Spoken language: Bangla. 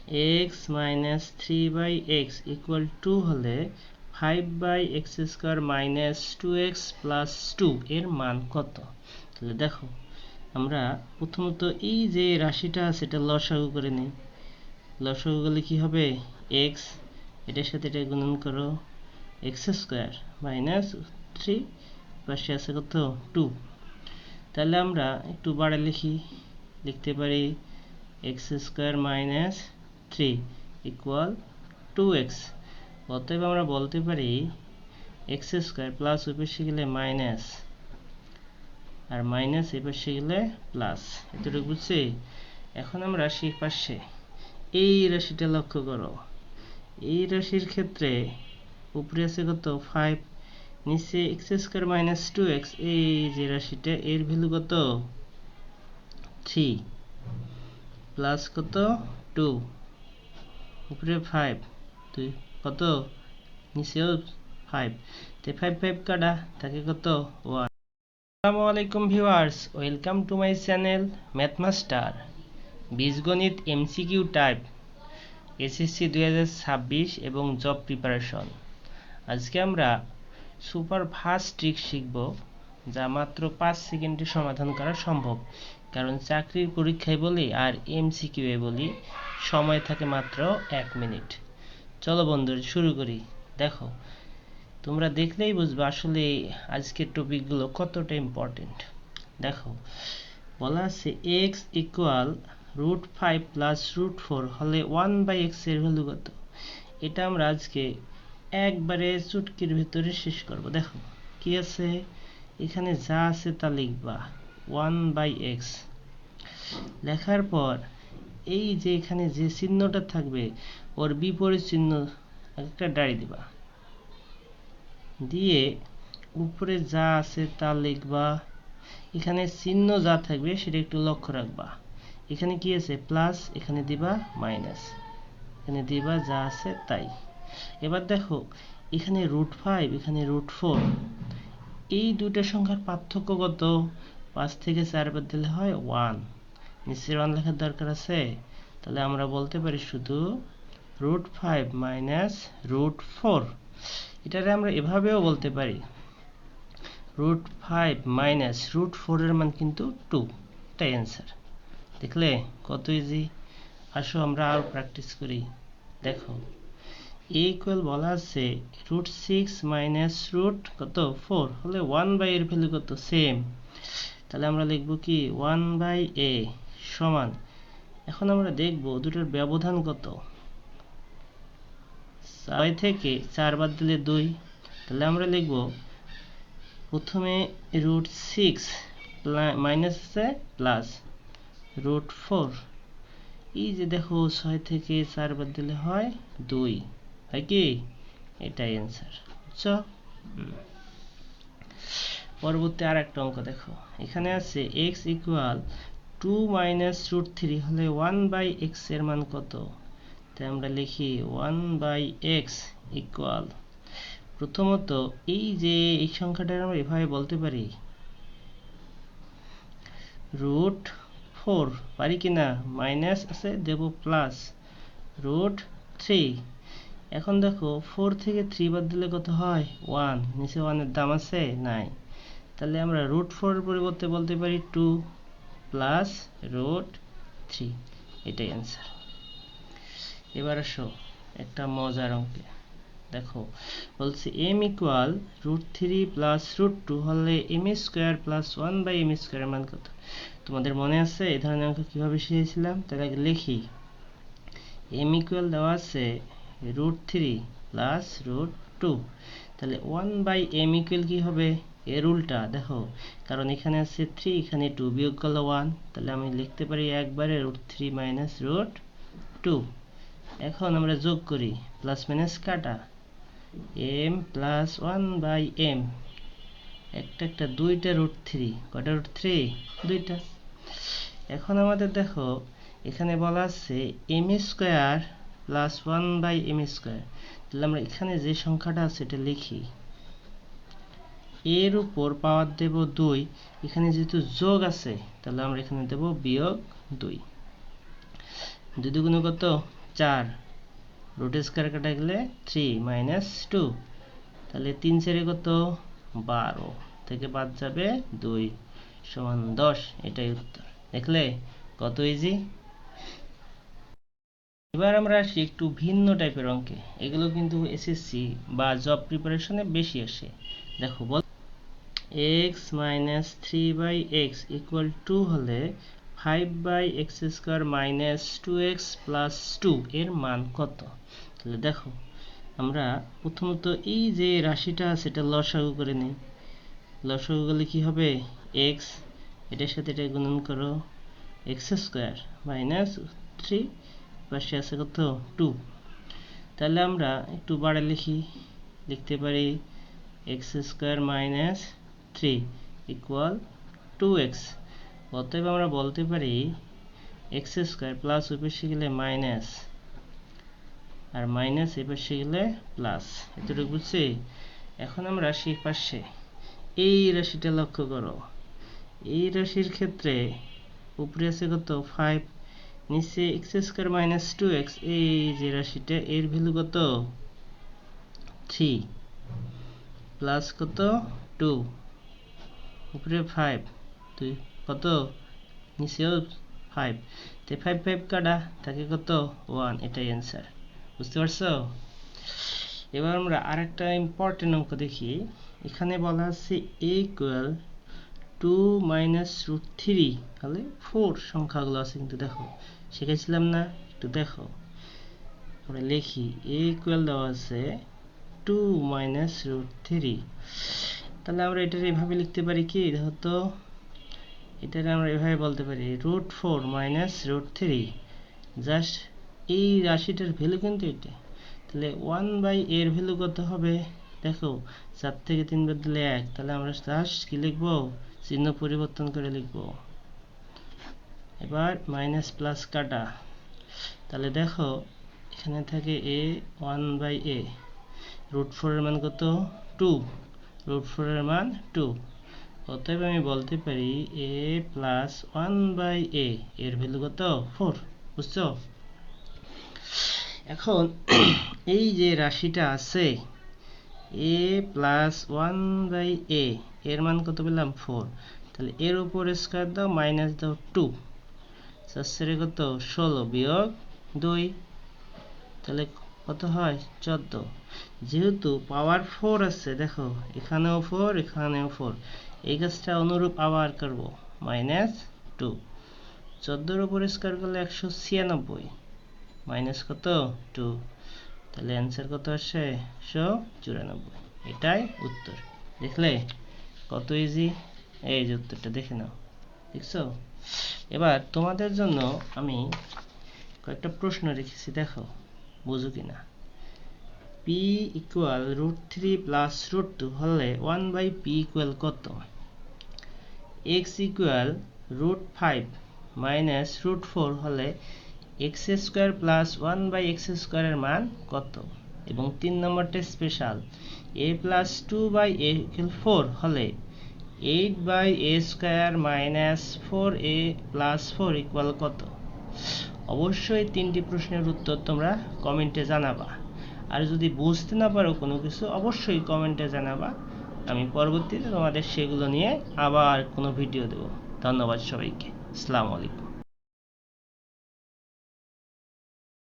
x minus 3/x equal to হলে 5/x square minus 2x plus 2 এর মান কত? তাহলে দেখো আমরা প্রথমত এই যে রাশিটা আছে এটা লসাগু করে নিই। লসাগু করলে কি হবে? x এটার সাথে এটা গুণন করো, x স্কয়ার মাইনাস 3 পাশে আছে কত? 2। তাহলে আমরা একটু বাড়া লিখতে পারি x square minus 3 equal 2x। অতএব আমরা বলতে পারি x স্কয়ার প্লাস ওই পাশে গেলে মাইনাস আর মাইনাস এই পাশে গেলে প্লাস। এতটুকু বুঝছি? এখন আমরা সেই পাশে এই রাশিটা লক্ষ্য করো। এই রাশির ক্ষেত্রে উপরে আছে কত? 5, নিচে x স্কয়ার মাইনাস 2x। এই যে রাশিটা এর ভ্যালু কত? 3 প্লাস কত? 2 উপরে 5 2 কত? নিচেও 5, তে 5 5 কাটা থাকে কত? 1। আসসালামু আলাইকুম viewers, welcome to my channel math master বীজগণিত এমসিকিউ টাইপ এসএসসি 2026 এবং জব প্রিপারেশন। আজকে আমরা সুপার ফাস্ট ট্রিক শিখব যা মাত্র 5 সেকেন্ডে সমাধান করা সম্ভব। কারণ চাকরির পরীক্ষায় বলি আর এমসিকিউ এ বলি সময় থাকে মাত্র 1 মিনিট। চলো বন্ধুরা শুরু করি। দেখো তোমরা দেখলেই বুঝবে আসলে আজকের টপিকগুলো কতটা ইম্পর্টেন্ট। দেখো বলা আছে x ইকুয়াল √5 প্লাস √4 হলে 1/x এর ভ্যালু কত? এটা আমরা আজকে একবারে চুটকির ভিতরে শেষ করব। দেখো কি আছে এখানে, যা আছে তা লিখবা। 1/x লেখার পর এই যে এখানে যে চিহ্নটা থাকবে ওর বিপরীত চিহ্ন একটা ডাড়ি দিবা, দিয়ে উপরে যা আছে তা লিখবা। এখানে চিহ্ন যা থাকবে সেটা একটু লক্ষ্য রাখবা। এখানে কি আছে? প্লাস, এখানে দিবা মাইনাস, এখানে দিবা যা আছে তাই। এবার দেখো এখানে √5 এখানে √4, এই দুইটা সংখ্যার পার্থক্য কত? 5 থেকে 4 বাদ দিলে হয় 1। নিচে 1 লেখার দরকার আছে? তাহলে আমরা বলতে পারি শুধু √5 মাইনাস √4। এটারে আমরা এভাবেও বলতে পারি √5 মাইনাস √4 এর মান কিন্তু 2। এটাই অ্যান্সার। দেখলে কত ইজি। আসো আমরা আরো প্র্যাকটিস করি। দেখো a ইকুয়াল বলা আছে √6 মাইনাস কত 4 হলে 1/a এর ভ্যালু কত? সেম। তাহলে আমরা লিখব কি 1/a সমান। এখন আমরা দেখব দুটোর ব্যবধান কত। 6 থেকে 4 বাদ দিলে 2। তাহলে আমরা লিখব প্রথমে √6 মাইনাস আছে প্লাস √4। এই যে দেখো 6 থেকে 4 বাদ দিলে হয় 2, হয় কি? এটাই অ্যান্সার। বুঝছো? পরবর্তী আর একটা অঙ্ক দেখো। এখানে আছে x ইকুয়াল 2 মাইনাস √3 হলে 1/x এর মান কত? তাই আমরা লিখি 1/x ইকুয়াল, প্রথমত এই যে এই সংখ্যাটা আমরা এভাবে বলতে পারি √4, পারি কিনা? মাইনাস আছে দেব প্লাস √3। এখন দেখো 4 থেকে 3 বাদ দিলে কত হয়? 1। নিচে 1 এর দাম আছে? নাই। তাহলে আমরা √4 এর পরিবর্তে বলতে পারি 2 প্লাস √3। এটাই অ্যান্সার। এবার আসো একটা মজার অঙ্কে। দেখো বলছে m ইকুয়াল √3 প্লাস √2 হলে m square plus 1/m square এর মান কত? তোমাদের মনে আছে এই ধরনের অঙ্ক কিভাবে শিখেছিলাম? তাহলে আগে লিখি। m ইকুয়াল দেওয়া আছে √3 প্লাস √2, তাহলে 1/m ইকুয়াল কি হবে? এর উল্টা। দেখো কারণ এখানে আছে 3 এখানে 2, বিয়োগ করলে 1, তাহলে আমি লিখতে পারি একবারে √3 মাইনাস √2। এখন আমরা যোগ করি, প্লাস মাইনাস কাটা, m প্লাস 1/m, একটা দুইটা √3, কয়টা √3? দুইটা। এখন আমাদের দেখো এখানে বলা আছে m square plus 1/m square. তাহলে আমরা এখানে যে সংখ্যাটা আছে এটা লিখি, এর উপর পাওয়ার দেব 2, এখানে যেহেতু যোগ আছে তাহলে আমরা এখানে দেব বিয়োগ 2। 2 দুগুণে কত? 4, রুট স্কয়ার কাটা গেলে 3 মাইনাস 2, তাহলে 3 4 কত 12 থেকে বাদ যাবে 2 সমান 10। এটাই উত্তর। দেখলে কত ইজি। এবার আমরা আসি একটু ভিন্ন টাইপের অঙ্কে। এগুলো কিন্তু এসএসসি বা জব প্রিপারেশনে বেশি আসে। দেখো বল x মাইনাস 3/x ইকুয়াল 2 হলে 5/x square minus 2x plus 2 এর মান কত? তাহলে দেখো আমরা প্রথমত এই যে রাশিটা সেটা লসাগু করে নিই। লসাগু করলে কি হবে? x এটার সাথে এটা গুণন করো, x স্কয়ার মাইনাস 3 পাশে আছে কত 2। তাহলে আমরা একটু বাড়ে লিখতে পারি x square minus 3 equal 2x। অতএব আমরা বলতে পারি x স্কয়ার প্লাস ওই পাশে গেলে মাইনাস আর মাইনাস এই পাশে গেলে প্লাস। এতটুকু বুঝছি? এখন আমরা সেই পাশে এই রাশিটা লক্ষ্য করো। এই রাশির ক্ষেত্রে উপরে আছে কত 5, নিচে x স্কয়ার মাইনাস 2x। এই যে রাশিটা এর ভ্যালু কত 3 প্লাস কত 2, উপরে 5 2 কত নিচেও 5, তে 5 5 কাটা থাকে কত 1। এটাই অ্যান্সার। বুঝতে পারছো? এবার আমরা আরেকটা ইম্পর্টেন্ট অঙ্ক দেখি। এখানে বলা আছে a ইকুয়াল 2 মাইনাস রুট 3 তাহলে 4 সংখ্যাগুলো আছে কিন্তু দেখো শিখেছিলাম না? একটু দেখো আমরা লিখি a ইকুয়াল দেওয়া আছে 2 মাইনাস রুট 3। তাহলে আমরা এটার এইভাবে লিখতে পারি কি দেখো তো, এটাকে আমরা এভাবে বলতে পারি রুট 4 মাইনাস রুট 3। জাস্ট এই রাশিটার ভ্যালু কিন্তু এটা। তাহলে 1/a এর ভ্যালু কত হবে? দেখো 4 থেকে 3 বাদ দিলে 1। তাহলে আমরা জাস্ট কি লিখবো? চিহ্ন পরিবর্তন করে লিখবো। এবার মাইনাস প্লাস কাটা, তাহলে দেখো এখানে থাকে a 1/a, রুট 4 এর মান কত 2, রুট 4 এর মান 2। অতএব আমি বলতে পারি a প্লাস 1/a এর ভ্যালু কত 4। বুঝছো? এখন এই যে রাশিটা আছে a প্লাস 1/a এর মান কত পেলাম 4। তাহলে এর উপর স্কয়ার দাও মাইনাস দাও 2, 4 কত 16 বিয়োগ 2, তাহলে কত হয় 14। যেহেতু পাওয়ার 4 আছে দেখো এখানেও 4 এখানেও 4, এই কাজটা অনুরূপ আবার করব মাইনাস 2। 14 এর উপর স্কয়ার করলে 196 মাইনাস কত 2, তাহলে অ্যান্সার কত আসে 194। এটাই উত্তর। দেখলে কত ইজি। এই যে উত্তরটা দেখে নাও, দেখছো? এবার তোমাদের জন্য আমি কয়েকটা প্রশ্ন রেখেছি, দেখো বুঝো কিনা। p equal root 3 plus root 2 হলে 1/p ইকুয়াল কত? x equal root 5 minus root 4 হলে x square plus 1/x square এর মান কত? এবং 3 নম্বরটা special, a plus 2/a equal 4 হলে 8/a square minus 4a plus 4 equal কত? অবশ্যই 3টি প্রশ্নের উত্তর তোমরা কমেন্টে জানাবা। আর যদি বুঝতে না পারো কোনো কিছু অবশ্যই কমেন্টে জানাবা। আমি পরবর্তীতে তোমাদের সেগুলো নিয়ে আবার কোনো ভিডিও দেব। ধন্যবাদ সবাইকে। আসসালামু আলাইকুম।